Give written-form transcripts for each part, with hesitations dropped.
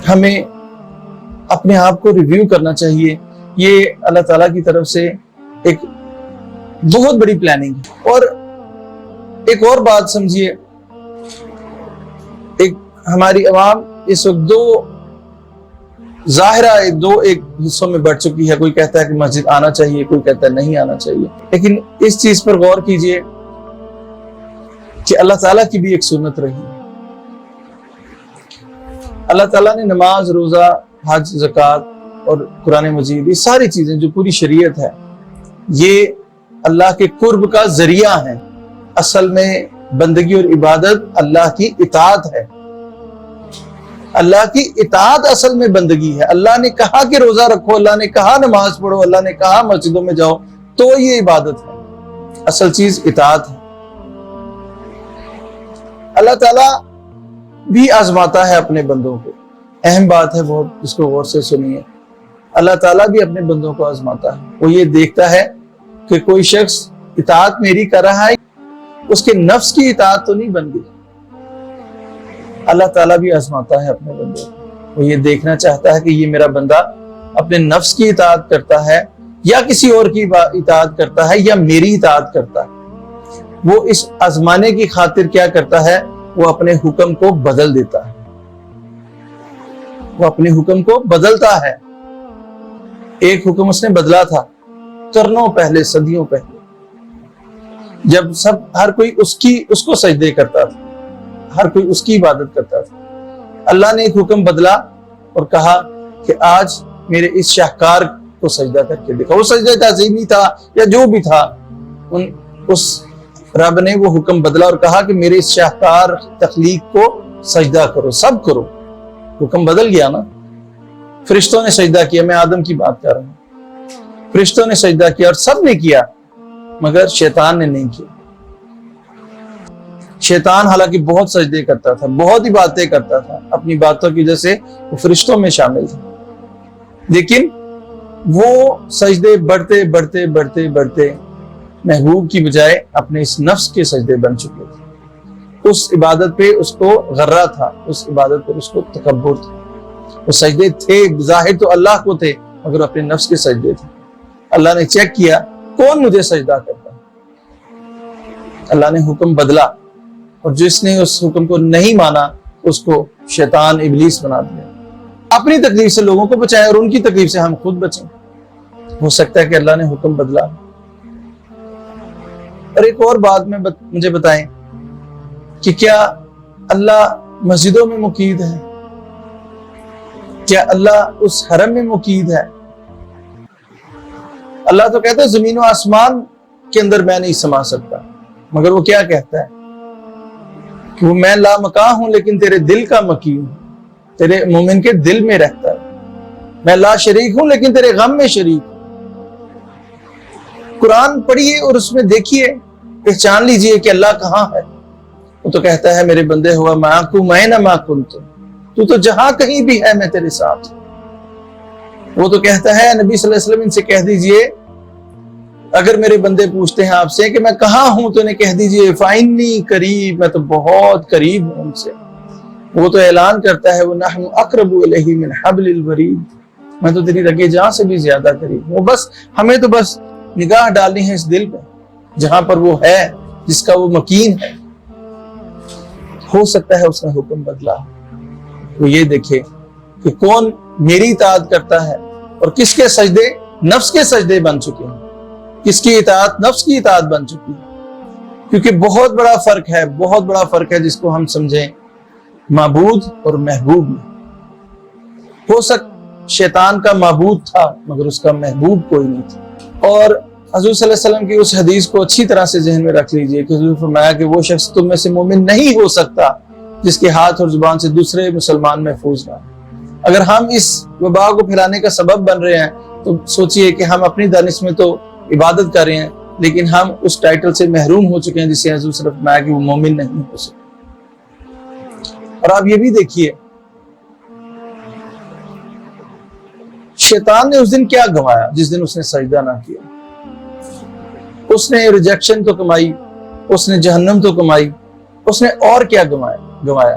ہمیں اپنے آپ کو ریویو کرنا چاہیے. یہ اللہ تعالیٰ کی طرف سے ایک بہت بڑی پلاننگ ہے. اور ایک اور بات سمجھیے, ایک ہماری عوام اس وقت دو حصوں میں بڑھ چکی ہے. کوئی کہتا ہے کہ مسجد آنا چاہیے, کوئی کہتا ہے نہیں آنا چاہیے. لیکن اس چیز پر غور کیجئے کہ اللہ تعالیٰ کی بھی ایک سنت رہی ہے. اللہ تعالیٰ نے نماز, روزہ, حج, زکوٰۃ اور قرآن مجید, یہ ساری چیزیں جو پوری شریعت ہے, یہ اللہ کے قرب کا ذریعہ ہیں. اصل میں بندگی اور عبادت اللہ کی اطاعت ہے. اللہ کی اطاعت اصل میں بندگی ہے. اللہ نے کہا کہ روزہ رکھو, اللہ نے کہا نماز پڑھو, اللہ نے کہا مسجدوں میں جاؤ, تو یہ عبادت ہے. اصل چیز اطاعت ہے. اللہ تعالیٰ بھی آزماتا ہے اپنے بندوں کو. اہم بات ہے بہت, اس کو غور سے سنیے. اللہ تعالیٰ بھی اپنے بندوں کو آزماتا ہے. وہ یہ دیکھتا ہے کہ کوئی شخص اطاعت میری کر رہا ہے, اس کے نفس کی اطاعت تو نہیں بن گئی. اللہ تعالیٰ بھی آزماتا ہے اپنے بندوں کو. وہ یہ دیکھنا چاہتا ہے کہ یہ میرا بندہ اپنے نفس کی اطاعت کرتا ہے یا کسی اور کی اطاعت کرتا ہے یا میری اطاعت کرتا ہے. وہ اس آزمانے کی خاطر کیا کرتا ہے, وہ اپنے حکم کو بدل دیتا ہے. وہ اپنے حکم کو بدلتا ہے. ایک حکم اس نے بدلا تھا قرنوں پہلے, صدیوں پہلے, جب ہر کوئی اس کو سجدے کرتا تھا, ہر کوئی اس کی عبادت کرتا تھا. اللہ نے ایک حکم بدلا اور کہا کہ آج میرے اس شاہکار کو سجدہ کر کے دیکھا. وہ سجدہ تعظیمی تھا یا جو بھی تھا, اس رب نے وہ حکم بدلا اور کہا کہ میرے اس شاہکار تخلیق کو سجدہ کرو, سب کرو. حکم بدل گیا نا. فرشتوں نے سجدہ کیا, میں آدم کی بات کر رہا ہوں. فرشتوں نے سجدہ کیا اور سب نے کیا, مگر شیطان نے نہیں کیا. شیطان حالانکہ بہت سجدے کرتا تھا, بہت ہی باتیں کرتا تھا, اپنی باتوں کی وجہ سے وہ فرشتوں میں شامل تھا, لیکن وہ سجدے بڑھتے بڑھتے بڑھتے بڑھتے محبوب کی بجائے اپنے اس نفس کے سجدے بن چکے تھے. اس عبادت پہ اس کو غرہ تھا, اس عبادت پر اس کو تکبر تھا. وہ سجدے تھے, ظاہر تو اللہ کو تھے, مگر اپنے نفس کے سجدے تھے. اللہ نے چیک کیا کون مجھے سجدہ کرتا. اللہ نے حکم بدلا, اور جس نے اس حکم کو نہیں مانا اس کو شیطان ابلیس بنا دیا. اپنی تکلیف سے لوگوں کو بچائیں اور ان کی تکلیف سے ہم خود بچیں. ہو سکتا ہے کہ اللہ نے حکم بدلا. اور ایک اور بات میں مجھے بتائیں کہ کیا اللہ مسجدوں میں مقید ہے؟ کیا اللہ اس حرم میں مقید ہے؟ اللہ تو کہتا ہے زمین و آسمان کے اندر میں نہیں سما سکتا, مگر وہ کیا کہتا ہے کہ وہ میں لامکاں ہوں لیکن تیرے دل کا مقیم ہوں, تیرے مومن کے دل میں رہتا ہے. میں لا شریک ہوں لیکن تیرے غم میں شریک ہوں. قرآن پڑھیے اور اس میں دیکھیے, پہچان لیجئے کہ اللہ کہاں ہے. وہ تو کہتا ہے میرے بندے ہوا معکم اینما کنتم, تو جہاں کہیں بھی ہے میں تیرے ساتھ. وہ تو کہتا ہے نبی صلی اللہ علیہ وسلم ان سے کہہ دیجئے, اگر میرے بندے پوچھتے ہیں آپ سے کہ میں کہاں ہوں, تو انہیں کہہ دیجئے فَإِنِّي قریب, میں تو بہت قریب ہوں ان سے. وہ تو اعلان کرتا ہے وَنَحْنُ أَقْرَبُ إِلَيْهِ مِنْ حَبْلِ الْوَرِيدِ, میں تو تیری رگے جاں سے بھی زیادہ قریب ہوں. بس ہمیں تو بس نگاہ ڈالنی ہے اس دل پہ جہاں پر وہ ہے, جس کا وہ مکین ہے. ہو سکتا ہے اس نے حکم بدلا. وہ یہ دیکھے کہ کون میری اطاعت کرتا ہے اور کس کے سجدے نفس کے سجدے بن چکے ہیں, کس کی اطاعت نفس کی اطاعت بن چکی ہے. کیونکہ بہت بڑا فرق ہے, بہت بڑا فرق ہے جس کو ہم سمجھیں معبود اور محبوب میں. ہو شیطان کا معبود تھا مگر اس کا محبوب کوئی نہیں تھا. اور حضور صلی اللہ علیہ وسلم کی اس حدیث کو اچھی طرح سے ذہن میں رکھ لیجئے کہ حضور فرمایا کہ وہ شخص تم میں سے مومن نہیں ہو سکتا جس کے ہاتھ اور زبان سے دوسرے مسلمان محفوظ نہ. اگر ہم اس وبا کو پھیلانے کا سبب بن رہے ہیں تو سوچئے کہ ہم اپنی دانش میں تو عبادت کر رہے ہیں, لیکن ہم اس ٹائٹل سے محروم ہو چکے ہیں جسے حضور صلی اللہ علیہ وسلم نے فرمایا کہ وہ مومن نہیں ہو سکتا. اور آپ یہ بھی دیکھیے شیطان نے اس دن کیا گنوایا جس دن اس نے سجدہ نہ کیا. اس نے ریجیکشن تو کمائی, اس نے جہنم تو کمائی, اس نے اور کیا گنوایا.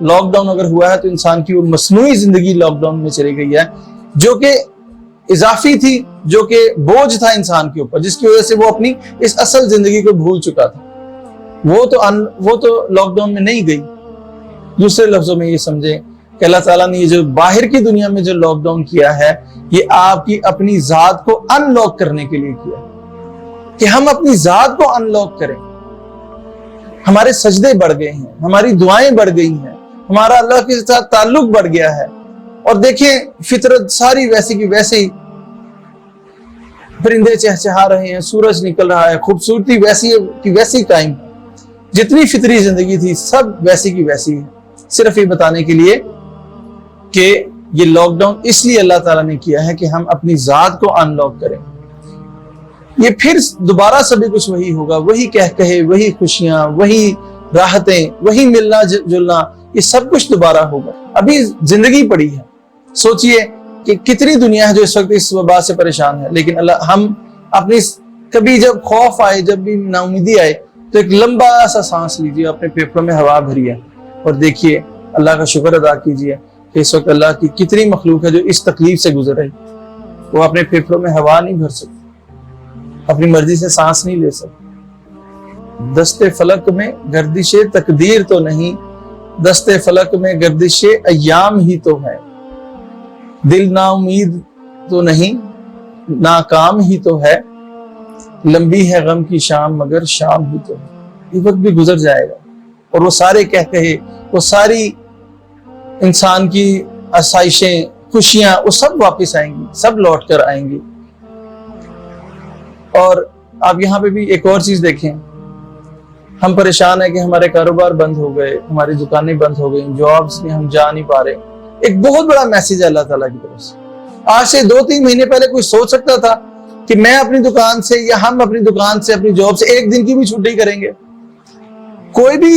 لاک ڈاؤن اگر ہوا ہے تو انسان کی وہ مصنوعی زندگی لاک ڈاؤن میں چلی گئی ہے، جو کہ اضافی تھی، جو کہ بوجھ تھا انسان کے اوپر، جس کی وجہ سے وہ اپنی اس اصل زندگی کو بھول چکا تھا، وہ تو لاک ڈاؤن میں نہیں گئی۔ دوسرے لفظوں میں یہ سمجھیں کہ اللہ تعالیٰ نے یہ جو باہر کی دنیا میں جو لاک ڈاؤن کیا ہے، یہ آپ کی اپنی ذات کو ان لاک کرنے کے لیے کیا کہ ہم اپنی ذات کو ان لاک کریں۔ ہمارے سجدے بڑھ گئے ہیں، ہماری دعائیں بڑھ گئی ہیں، ہمارا اللہ کے ساتھ تعلق بڑھ گیا ہے، اور دیکھیں فطرت ساری ویسی کی ویسے ہی، پرندے چہچہا رہے ہیں، سورج نکل رہا ہے، خوبصورتی ویسی کی ویسی قائم، جتنی فطری زندگی تھی سب ویسی کی ویسی ہے۔ صرف یہ بتانے کے لیے کہ یہ لاک ڈاؤن اس لیے اللہ تعالیٰ نے کیا ہے کہ ہم اپنی ذات کو ان لاک کریں۔ یہ پھر دوبارہ سبھی کچھ وہی ہوگا، وہی کہے، وہی خوشیاں، وہی راحتیں، وہی ملنا جلنا، یہ سب کچھ دوبارہ ہوگا۔ ابھی زندگی پڑی ہے، سوچئے کہ کتنی دنیا ہے جو اس وقت اس وبا سے پریشان ہے، لیکن ہم اپنی کبھی جب خوف آئے، جب بھی نا امیدی آئے، تو ایک لمبا سا سانس لیجئے، اپنے پھیپھڑوں میں ہوا بھریے اور دیکھیے، اللہ کا شکر ادا کیجئے کہ اس وقت اللہ کی کتنی مخلوق ہے جو اس تکلیف سے گزر رہی، وہ اپنے پھیپھڑوں میں ہوا نہیں بھر سکتی، اپنی مرضی سے سانس نہیں لے سکتی۔ دست فلک میں گردش تقدیر تو نہیں، دست فلک میں گردش ایام ہی تو ہے، دل نا امید تو نہیں، ناکام ہی تو ہے، لمبی ہے غم کی شام مگر شام ہی تو ہے۔ یہ وقت بھی گزر جائے گا، اور وہ سارے کہے، وہ ساری انسان کی آسائشیں، خوشیاں، وہ سب واپس آئیں گی، سب لوٹ کر آئیں گی۔ اور آپ یہاں پہ بھی ایک اور چیز دیکھیں، ہم پریشان ہیں کہ ہمارے کاروبار بند ہو گئے، ہماری دکانیں بند ہو گئیں، جابس میں ہم جا نہیں پا رہے۔ ایک بہت بڑا میسج ہے اللہ تعالیٰ کی طرف سے۔ آج سے 2-3 مہینے پہلے کوئی سوچ سکتا تھا کہ میں اپنی دکان سے یا ہم اپنی دکان سے، اپنی جاب سے ایک دن کی بھی چھٹی کریں گے؟ کوئی بھی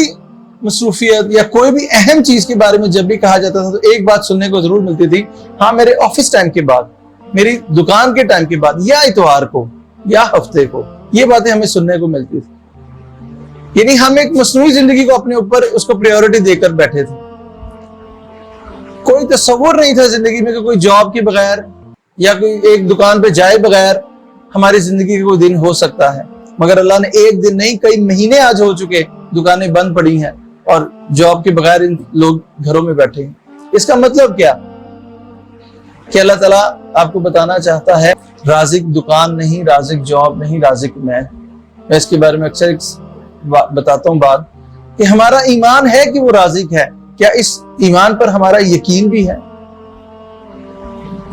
مصروفیت یا کوئی بھی اہم چیز کے بارے میں جب بھی کہا جاتا تھا تو ایک بات سننے کو ضرور ملتی تھی، ہاں میرے آفس ٹائم کے بعد، میری دکان کے ٹائم کے بعد، یا اتوار کو یا ہفتے کو، یہ باتیں ہمیں سننے کو ملتی تھی۔ یعنی ہم ایک مصنوعی زندگی کو اپنے اوپر اس کو پریورٹی دے کر بیٹھے تھے۔ کوئی تصور نہیں تھا زندگی میں کہ کوئی جاب کے بغیر یا کوئی ایک دکان پہ جائے بغیر ہماری زندگی کا کوئی دن ہو سکتا ہے، مگر اللہ نے ایک دن نہیں، کئی مہینے آج ہو چکے، دکانیں بند پڑی ہیں اور جاب کے بغیر لوگ گھروں میں بیٹھے ہیں۔ اس کا مطلب کیا کہ اللہ تعالیٰ آپ کو بتانا چاہتا ہے، رازق دکان نہیں، رازق جاب نہیں، رازق میں اس کے بارے میں اکثر بتاتا ہوں بات کہ ہمارا ایمان ہے کہ وہ رازق ہے، کیا اس ایمان پر ہمارا یقین بھی ہے؟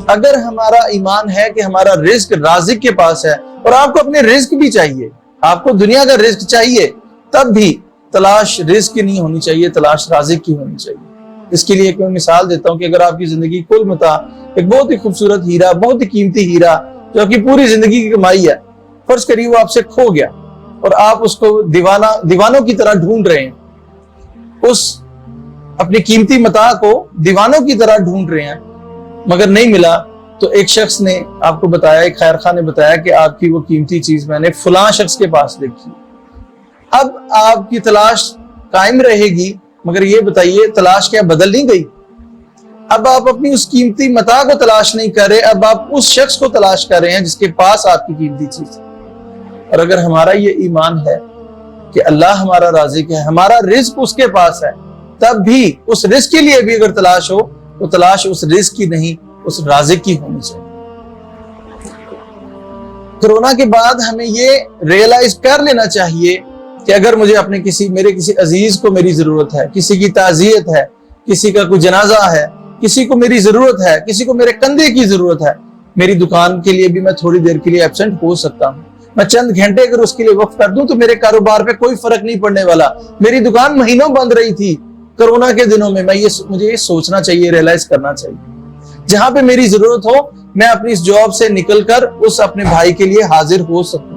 اگر ہمارا ایمان ہے کہ ہمارا رزق رازق کے پاس ہے، اور آپ کو اپنے رزق بھی چاہیے، آپ کو دنیا کا رزق چاہیے، تب بھی تلاش رزق کی نہیں ہونی چاہیے، تلاش رازق کی ہونی چاہیے۔ اس کے لیے ایک میں مثال دیتا ہوں کہ اگر آپ کی زندگی کل متاع ایک بہت ہی خوبصورت ہیرا، بہت ہی قیمتی ہیرا جو آپ کی پوری زندگی کی کمائی ہے، فرض کریے وہ آپ سے کھو گیا اور آپ اس کو دیوانوں کی طرح ڈھونڈ رہے ہیں، اس اپنی قیمتی متاع کو دیوانوں کی طرح ڈھونڈ رہے ہیں مگر نہیں ملا، تو ایک شخص نے آپ کو بتایا، ایک خیر خواہ نے بتایا کہ آپ کی وہ قیمتی چیز میں نے فلاں شخص کے پاس دیکھی۔ اب آپ کی تلاش قائم رہے گی، مگر یہ بتائیے تلاش کیا بدل نہیں گئی؟ اب آپ اپنی اس قیمتی متاع کو تلاش نہیں کر رہے، اب آپ اس شخص کو تلاش کر رہے ہیں جس کے پاس آپ کی قیمتی چیز ہے۔ اور اگر ہمارا یہ ایمان ہے کہ اللہ ہمارا رازق ہے، ہمارا رزق اس کے پاس ہے، تب بھی اس رزق کے لیے بھی اگر تلاش ہو تو تلاش اس رزق کی نہیں، اس رازق کی ہونی چاہیے۔ کرونا کے بعد ہمیں یہ ریئلائز کر لینا چاہیے کہ اگر مجھے میرے کسی عزیز کو میری ضرورت ہے، کسی کی تعزیت ہے، کسی کا کوئی جنازہ ہے، کسی کو میری ضرورت ہے، کسی کو میرے کندھے کی ضرورت ہے، میری دکان کے لیے بھی میں تھوڑی دیر کے لیے ایبسنٹ ہو سکتا ہوں، میں چند گھنٹے اگر اس کے لیے وقف کر دوں تو میرے کاروبار پہ کوئی فرق نہیں پڑنے والا۔ میری دکان مہینوں بند رہی تھی کرونا کے دنوں میں، مجھے یہ سوچنا چاہیے، ریئلائز کرنا چاہیے، جہاں پہ میری ضرورت ہو میں اپنی اس جاب سے نکل کر اس اپنے بھائی کے لیے حاضر ہو سکوں۔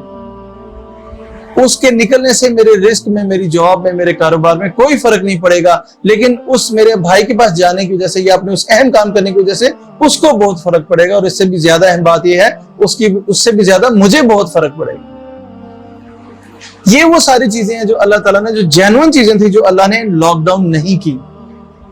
اس کے نکلنے سے میرے رزق میں، میری جاب میں، میرے کاروبار میں کوئی فرق نہیں پڑے گا، لیکن اس میرے بھائی کے پاس جانے کی وجہ سے یا اپنے اس اہم کام کرنے کی وجہ سے اس کو بہت فرق پڑے گا، اور اس سے بھی زیادہ اہم بات یہ ہے اس سے بھی زیادہ مجھے بہت فرق پڑے گا۔ یہ وہ ساری چیزیں ہیں جو اللہ تعالیٰ نے، جو جینوئن چیزیں تھیں جو اللہ نے لاک ڈاؤن نہیں کی،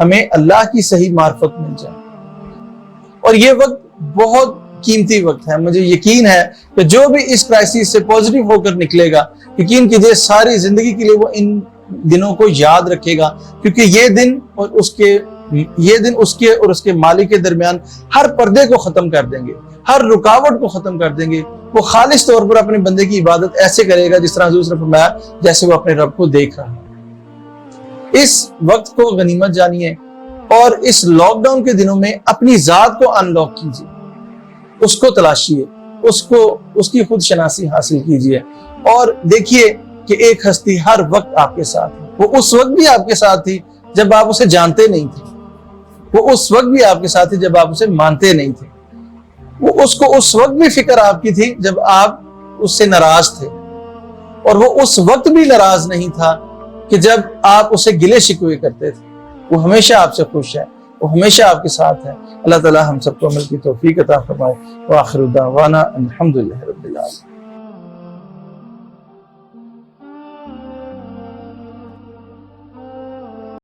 ہمیں اللہ کی صحیح معرفت مل جائے. اور یہ وقت بہت قیمتی وقت ہے. مجھے یقین ہے کہ جو بھی اس کرائسس سے پازیٹیو ہو کر نکلے گا، یقین کیجیے ساری زندگی کے لیے وہ ان دنوں کو یاد رکھے گا، کیونکہ یہ دن اس کے اور اس کے مالک کے درمیان ہر پردے کو ختم کر دیں گے، ہر رکاوٹ کو ختم کر دیں گے. وہ خالص طور پر اپنے بندے کی عبادت ایسے کرے گا جس طرح حضور نے فرمایا جیسے وہ اپنے رب کو دیکھ رہا ہے. اس وقت کو غنیمت جانیے اور اس لاک ڈاؤن کے دنوں میں اپنی ذات کو ان لاک کیجیے، اس کو تلاشیے، اس کی خود شناسی حاصل کیجیے اور دیکھیے کہ ایک ہستی ہر وقت آپ کے ساتھ ہے. وہ اس وقت بھی آپ کے ساتھ تھی جب آپ اسے جانتے نہیں تھے، وہ اس وقت بھی آپ کے ساتھ تھی جب آپ اسے مانتے نہیں تھے، وہ اس کو اس وقت بھی فکر آپ کی تھی جب آپ اس سے ناراض تھے، اور وہ اس وقت بھی ناراض نہیں تھا کہ جب آپ اسے گلے شکوے کرتے تھے. وہ ہمیشہ آپ سے خوش ہے، وہ ہمیشہ آپ کے ساتھ ہے. اللہ تعالی ہم سب کو عمل کی توفیق عطا فرمائے. وآخر دعوانا الحمدللہ رب العالمین.